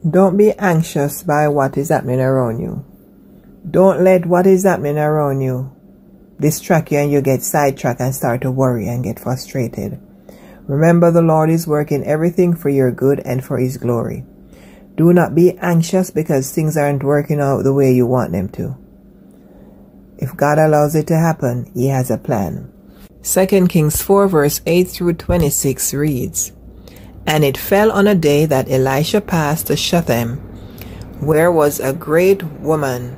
Don't be anxious by what is happening around you. Don't let what is happening around you distract you and you get sidetracked and start to worry and get frustrated. Remember, the Lord is working everything for your good and for His glory. Do not be anxious because things aren't working out the way you want them to. If God allows it to happen, He has a plan. 2 Kings 4 verse 8 through 26 reads, And it fell on a day that Elisha passed to Shunem, where was a great woman,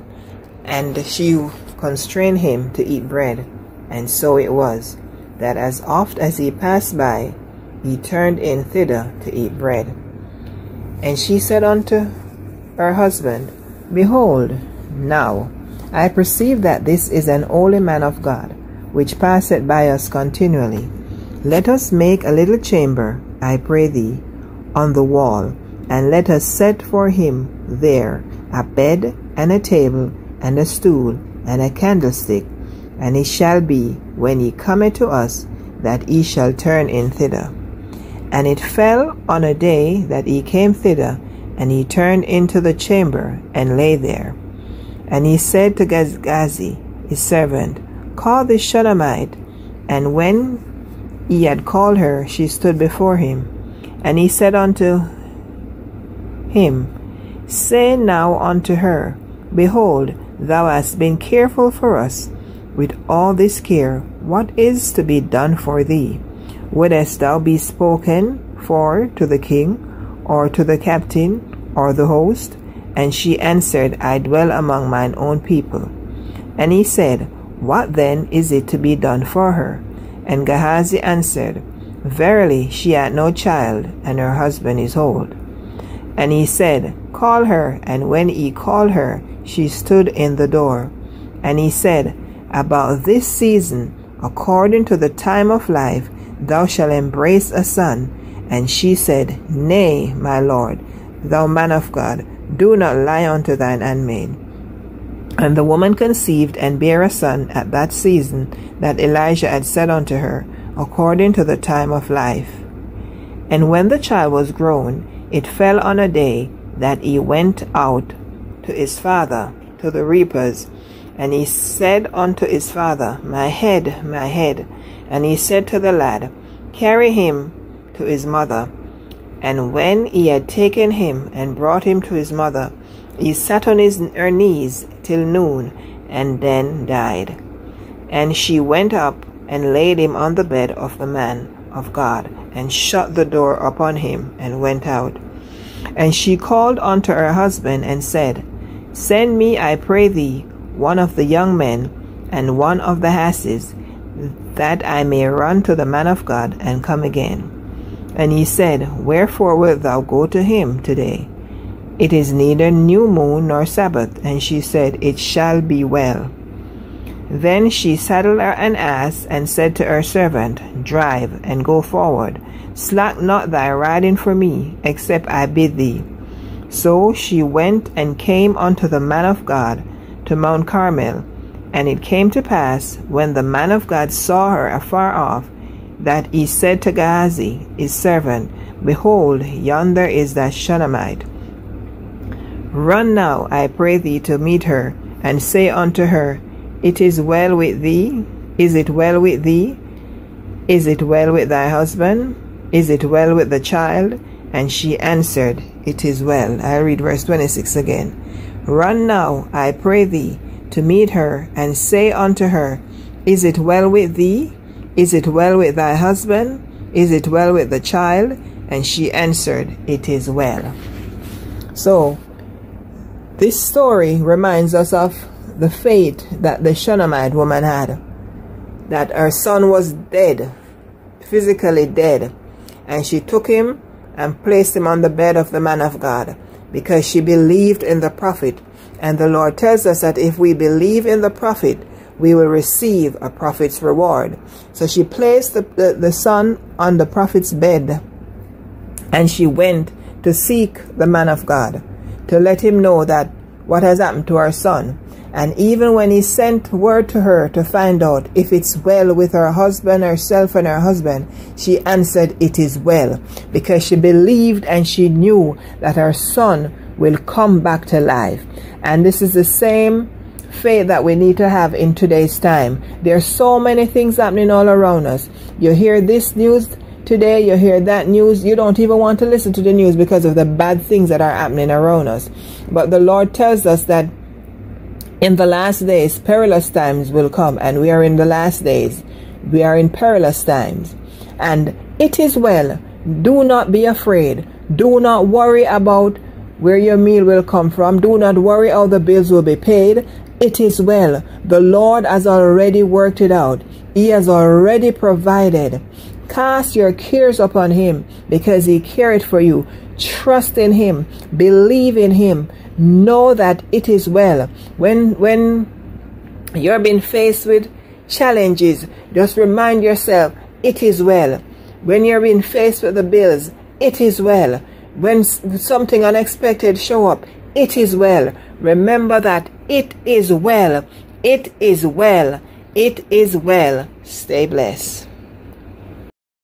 and she constrained him to eat bread. And so it was, that as oft as he passed by, he turned in thither to eat bread. And she said unto her husband, Behold, now I perceive that this is an holy man of God, which passeth by us continually. Let us make a little chamber, I pray thee, on the wall, and let us set for him there a bed, and a table, and a stool, and a candlestick. And it shall be, when he cometh to us, that he shall turn in thither. And it fell on a day that he came thither, and he turned into the chamber, and lay there. And he said to Gehazi, his servant, Call this Shunammite. And when he had called her, she stood before him. And he said unto him, Say now unto her, Behold, thou hast been careful for us with all this care. What is to be done for thee? Wouldest thou be spoken for to the king, or to the captain, or the host? And she answered, I dwell among mine own people. And he said, What then is it to be done for her? And Gehazi answered, Verily she hath no child, and her husband is old. And he said, Call her. And when he called her, she stood in the door. And he said, About this season, according to the time of life, thou shalt embrace a son. And she said, Nay, my lord, thou man of God, do not lie unto thine handmaid. And the woman conceived and bare a son at that season that Elijah had said unto her, according to the time of life. And when the child was grown, it fell on a day that he went out to his father to the reapers. And he said unto his father, My head, my head. And he said to the lad, Carry him to his mother. And when he had taken him and brought him to his mother, he sat on her knees till noon, and then died. And she went up and laid him on the bed of the man of God, and shut the door upon him, and went out. And she called unto her husband, and said, Send me, I pray thee, one of the young men, and one of the asses, that I may run to the man of God, and come again. And he said, Wherefore wilt thou go to him today? It is neither new moon nor Sabbath. And she said, It shall be well. Then she saddled her an ass, and said to her servant, Drive, and go forward. Slack not thy riding for me, except I bid thee. So she went and came unto the man of God to Mount Carmel. And it came to pass, when the man of God saw her afar off, that he said to Gehazi, his servant, Behold, yonder is that Shunammite. Run now, I pray thee, to meet her, and say unto her, It is well with thee? Is it well with thee? Is it well with thy husband? Is it well with the child? And she answered, It is well. I read verse 26 again. Run now, I pray thee, to meet her, and say unto her, Is it well with thee? Is it well with thy husband? Is it well with the child? And she answered, It is well. So, this story reminds us of the fate that the Shunammite woman had. That her son was dead, physically dead. And she took him and placed him on the bed of the man of God, because she believed in the prophet. And the Lord tells us that if we believe in the prophet, we will receive a prophet's reward. So she placed the son on the prophet's bed, and she went to seek the man of God, to let him know that what has happened to her son. And even when he sent word to her to find out if it's well with her husband, herself and her husband, she answered, it is well, because she believed and she knew that her son will come back to life. And this is the same faith that we need to have in today's time. There are so many things happening all around us. You hear this news today, you hear that news, you don't even want to listen to the news because of the bad things that are happening around us. But the Lord tells us that in the last days, perilous times will come, and we are in the last days. We are in perilous times. And it is well. Do not be afraid. Do not worry about where your meal will come from. Do not worry how the bills will be paid. It is well. The Lord has already worked it out. He has already provided. Cast your cares upon him because he cared for you. Trust in him. Believe in him. Know that it is well. When you're being faced with challenges, just remind yourself, it is well. When you're being faced with the bills, it is well. When something unexpected show up, it is well. Remember that it is well. It is well. It is well. Stay blessed.